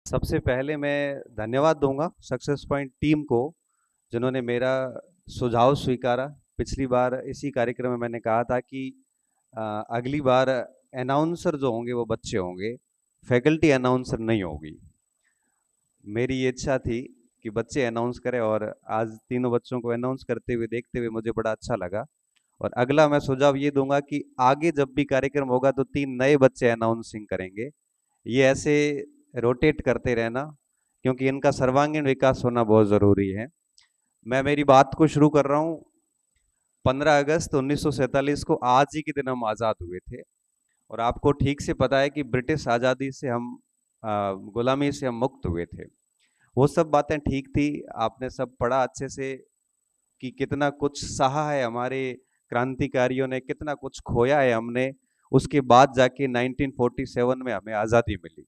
सबसे पहले मैं धन्यवाद दूंगा सक्सेस पॉइंट टीम को, जिन्होंने मेरा सुझाव स्वीकारा। पिछली बार इसी कार्यक्रम में मैंने कहा था कि अगली बार अनाउंसर जो होंगे वो बच्चे होंगे, फैकल्टी अनाउंसर नहीं होगी। मेरी ये इच्छा थी कि बच्चे अनाउंस करें, और आज तीनों बच्चों को अनाउंस करते हुए देखते हुए मुझे बड़ा अच्छा लगा। और अगला मैं सुझाव ये दूंगा कि आगे जब भी कार्यक्रम होगा तो 3 नए बच्चे अनाउंसिंग करेंगे। ये ऐसे रोटेट करते रहना, क्योंकि इनका सर्वांगीण विकास होना बहुत ज़रूरी है। मैं मेरी बात को शुरू कर रहा हूँ। 15 अगस्त 1947 को आज ही के दिन हम आज़ाद हुए थे। और आपको ठीक से पता है कि ब्रिटिश आज़ादी से हम गुलामी से हम मुक्त हुए थे। वो सब बातें ठीक थी। आपने सब पढ़ा अच्छे से कि कितना कुछ सहा है हमारे क्रांतिकारियों ने, कितना कुछ खोया है हमने। उसके बाद जाके 1947 में हमें आज़ादी मिली।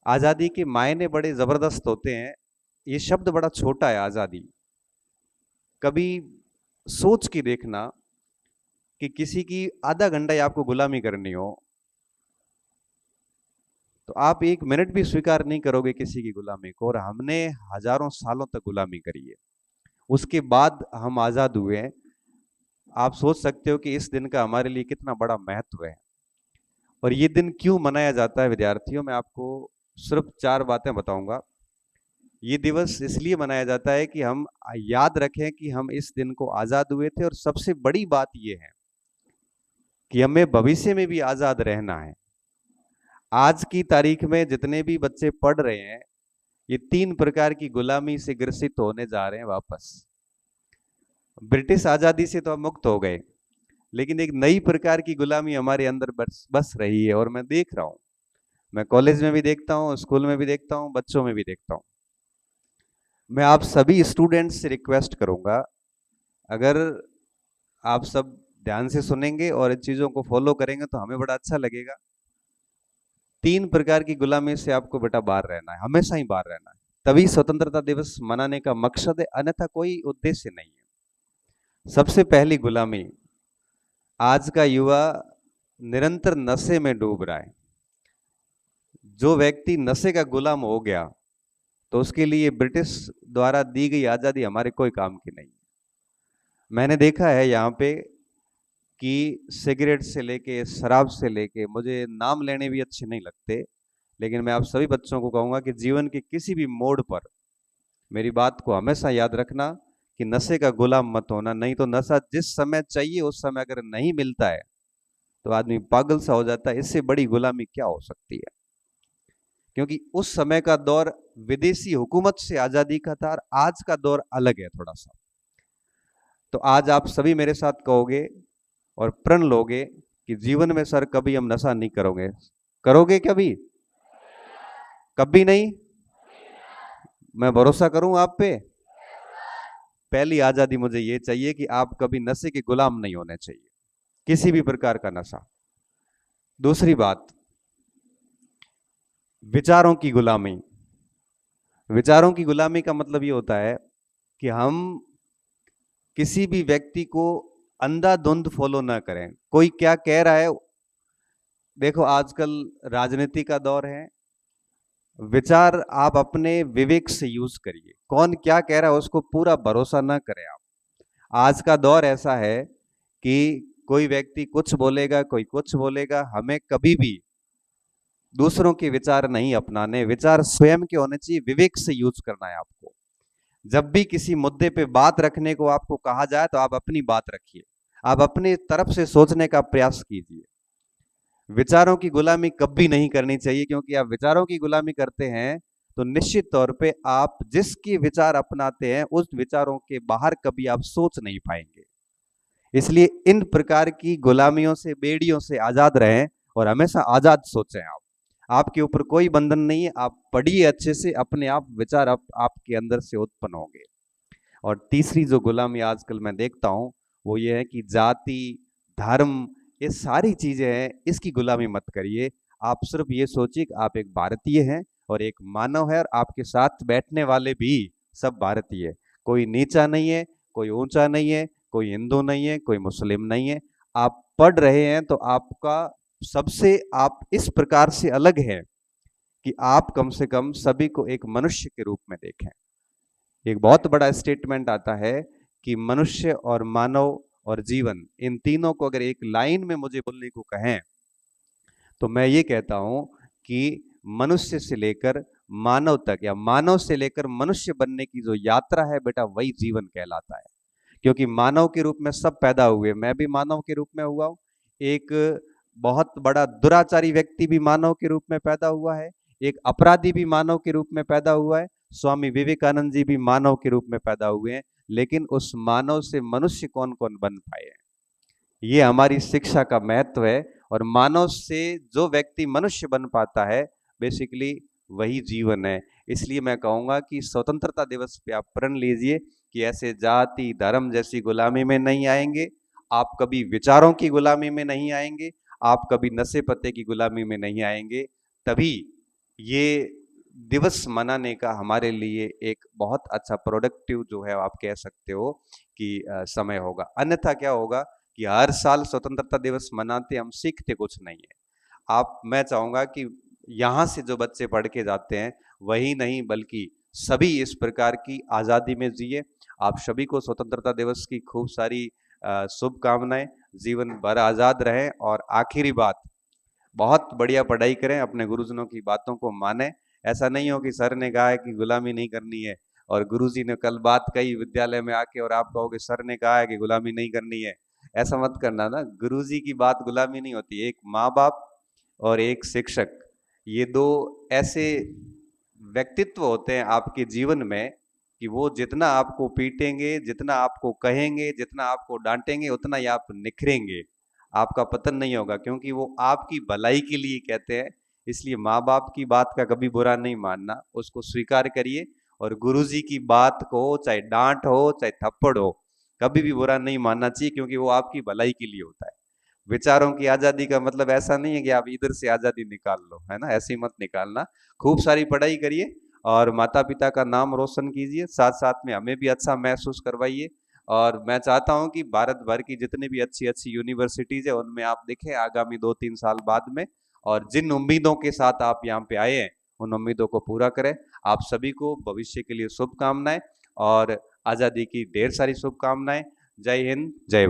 आज़ादी के मायने बड़े ज़बरदस्त होते हैं। ये शब्द बड़ा छोटा है, आज़ादी। कभी सोच के देखना कि किसी की आधा घंटा ही आपको गुलामी करनी हो, तो आप 1 मिनट भी स्वीकार नहीं करोगे किसी की गुलामी को। और हमने हजारों सालों तक गुलामी करी है, उसके बाद हम आज़ाद हुए हैं। आप सोच सकते हो कि इस दिन का हमारे लिए कितना बड़ा महत्व है। और ये दिन क्यों मनाया जाता है विद्यार्थियों, मैं आपको सिर्फ 4 बातें बताऊंगा। ये दिवस इसलिए मनाया जाता है कि हम याद रखें कि हम इस दिन को आज़ाद हुए थे। और सबसे बड़ी बात यह है कि हमें भविष्य में भी आज़ाद रहना है। आज की तारीख में जितने भी बच्चे पढ़ रहे हैं, ये 3 प्रकार की गुलामी से ग्रसित होने जा रहे हैं वापस। ब्रिटिश आज़ादी से तो हम मुक्त हो गए, लेकिन एक नई प्रकार की गुलामी हमारे अंदर बस रही है। और मैं देख रहा हूँ, मैं कॉलेज में भी देखता हूँ, स्कूल में भी देखता हूँ, बच्चों में भी देखता हूँ। मैं आप सभी स्टूडेंट्स से रिक्वेस्ट करूंगा, अगर आप सब ध्यान से सुनेंगे और इन चीजों को फॉलो करेंगे तो हमें बड़ा अच्छा लगेगा। 3 प्रकार की गुलामी से आपको बेटा बाहर रहना है, हमेशा ही बाहर रहना है। तभी स्वतंत्रता दिवस मनाने का मकसद है, अन्यथा कोई उद्देश्य नहीं है। सबसे पहली गुलामी, आज का युवा निरंतर नशे में डूब रहा है। जो व्यक्ति नशे का गुलाम हो गया तो उसके लिए ब्रिटिश द्वारा दी गई आजादी हमारे कोई काम की नहीं। मैंने देखा है यहाँ पे कि सिगरेट से लेके शराब से लेके, मुझे नाम लेने भी अच्छे नहीं लगते, लेकिन मैं आप सभी बच्चों को कहूंगा कि जीवन के किसी भी मोड़ पर मेरी बात को हमेशा याद रखना कि नशे का गुलाम मत होना। नहीं तो नशा जिस समय चाहिए उस समय अगर नहीं मिलता है तो आदमी पागल सा हो जाता है। इससे बड़ी गुलामी क्या हो सकती है? क्योंकि उस समय का दौर विदेशी हुकूमत से आजादी का था, और आज का दौर अलग है थोड़ा सा। तो आज आप सभी मेरे साथ कहोगे और प्रण लोगे कि जीवन में सर कभी हम नशा नहीं करोगे। करोगे कभी? कभी नहीं। मैं भरोसा करूं आप पे। पहली आजादी मुझे ये चाहिए कि आप कभी नशे के गुलाम नहीं होने चाहिए, किसी भी प्रकार का नशा। दूसरी बात, विचारों की गुलामी। विचारों की गुलामी का मतलब ये होता है कि हम किसी भी व्यक्ति को अंधाधुंध फॉलो ना करें। कोई क्या कह रहा है, देखो आजकल राजनीति का दौर है, विचार आप अपने विवेक से यूज करिए। कौन क्या कह रहा है उसको पूरा भरोसा ना करें आप। आज का दौर ऐसा है कि कोई व्यक्ति कुछ बोलेगा, कोई कुछ बोलेगा। हमें कभी भी दूसरों के विचार नहीं अपनाने, विचार स्वयं के होने चाहिए। विवेक से यूज करना है आपको। जब भी किसी मुद्दे पे बात रखने को आपको कहा जाए तो आप अपनी बात रखिए, आप अपनी तरफ से सोचने का प्रयास कीजिए। विचारों की गुलामी कभी नहीं करनी चाहिए, क्योंकि आप विचारों की गुलामी करते हैं तो निश्चित तौर पे आप जिसके विचार अपनाते हैं उस विचारों के बाहर कभी आप सोच नहीं पाएंगे। इसलिए इन प्रकार की गुलामियों से, बेड़ियों से आजाद रहें और हमेशा आजाद सोचें। आप, आपके ऊपर कोई बंधन नहीं है। आप पढ़िए अच्छे से, अपने आप विचार आपके अंदर से उत्पन्न होंगे। और तीसरी जो गुलामी आजकल मैं देखता हूं वो ये है कि जाति, धर्म, ये सारी चीजें हैं, इसकी गुलामी मत करिए। आप सिर्फ ये सोचिए कि आप एक भारतीय हैं और एक मानव है, और आपके साथ बैठने वाले भी सब भारतीय है। कोई नीचा नहीं है, कोई ऊंचा नहीं है, कोई हिंदू नहीं है, कोई मुस्लिम नहीं है। आप पढ़ रहे हैं तो आपका सबसे, आप इस प्रकार से अलग है कि आप कम से कम सभी को एक मनुष्य के रूप में देखें। एक बहुत बड़ा स्टेटमेंट आता है कि मनुष्य और मानव और जीवन, इन तीनों को अगर एक लाइन में मुझे बोलने को कहें तो मैं ये कहता हूं कि मनुष्य से लेकर मानव तक या मानव से लेकर मनुष्य बनने की जो यात्रा है बेटा, वही जीवन कहलाता है। क्योंकि मानव के रूप में सब पैदा हुए, मैं भी मानव के रूप में हुआ हूं, एक बहुत बड़ा दुराचारी व्यक्ति भी मानव के रूप में पैदा हुआ है, एक अपराधी भी मानव के रूप में पैदा हुआ है, स्वामी विवेकानंद जी भी मानव के रूप में पैदा हुए हैं। लेकिन उस मानव से मनुष्य कौन कौन बन पाए हैं, ये हमारी शिक्षा का महत्व है। और मानव से जो व्यक्ति मनुष्य बन पाता है, बेसिकली वही जीवन है। इसलिए मैं कहूंगा कि स्वतंत्रता दिवस पे आप प्रण लीजिए कि ऐसे जाति धर्म जैसी गुलामी में नहीं आएंगे, आप कभी विचारों की गुलामी में नहीं आएंगे, आप कभी नशे पत्ते की गुलामी में नहीं आएंगे। तभी ये दिवस मनाने का हमारे लिए एक बहुत अच्छा प्रोडक्टिव जो है आप कह सकते हो कि समय होगा। अन्यथा क्या होगा कि हर साल स्वतंत्रता दिवस मनाते हम सीखते कुछ नहीं है। मैं चाहूंगा कि यहाँ से जो बच्चे पढ़ के जाते हैं वही नहीं बल्कि सभी इस प्रकार की आजादी में जिए। आप सभी को स्वतंत्रता दिवस की खूब सारी शुभकामनाएं, जीवन भर आजाद रहें। और आखिरी बात, बहुत बढ़िया पढ़ाई करें, अपने गुरुजनों की बातों को माने। ऐसा नहीं हो कि सर ने कहा है कि गुलामी नहीं करनी है और गुरुजी ने कल बात कही विद्यालय में आके और आप कहोगे सर ने कहा है कि गुलामी नहीं करनी है। ऐसा मत करना ना, गुरुजी की बात गुलामी नहीं होती। एक माँ बाप और एक शिक्षक, ये दो ऐसे व्यक्तित्व होते हैं आपके जीवन में कि वो जितना आपको पीटेंगे, जितना आपको कहेंगे, जितना आपको डांटेंगे, उतना ही आप निखरेंगे, आपका पतन नहीं होगा, क्योंकि वो आपकी भलाई के लिए कहते हैं। इसलिए माँ बाप की बात का कभी बुरा नहीं मानना, उसको स्वीकार करिए। और गुरुजी की बात को चाहे डांट हो चाहे थप्पड़ हो, कभी भी बुरा नहीं मानना चाहिए, क्योंकि वो आपकी भलाई के लिए होता है। विचारों की आजादी का मतलब ऐसा नहीं है कि आप इधर से आजादी निकाल लो, है ना, ऐसी मत निकालना। खूब सारी पढ़ाई करिए और माता पिता का नाम रोशन कीजिए, साथ साथ में हमें भी अच्छा महसूस करवाइए। और मैं चाहता हूं कि भारत भर की जितनी भी अच्छी अच्छी यूनिवर्सिटीज है उनमें आप दिखें आगामी 2-3 साल बाद में, और जिन उम्मीदों के साथ आप यहाँ पे आए हैं उन उम्मीदों को पूरा करें। आप सभी को भविष्य के लिए शुभकामनाएं और आजादी की ढेर सारी शुभकामनाएं। जय हिंद, जय भारत।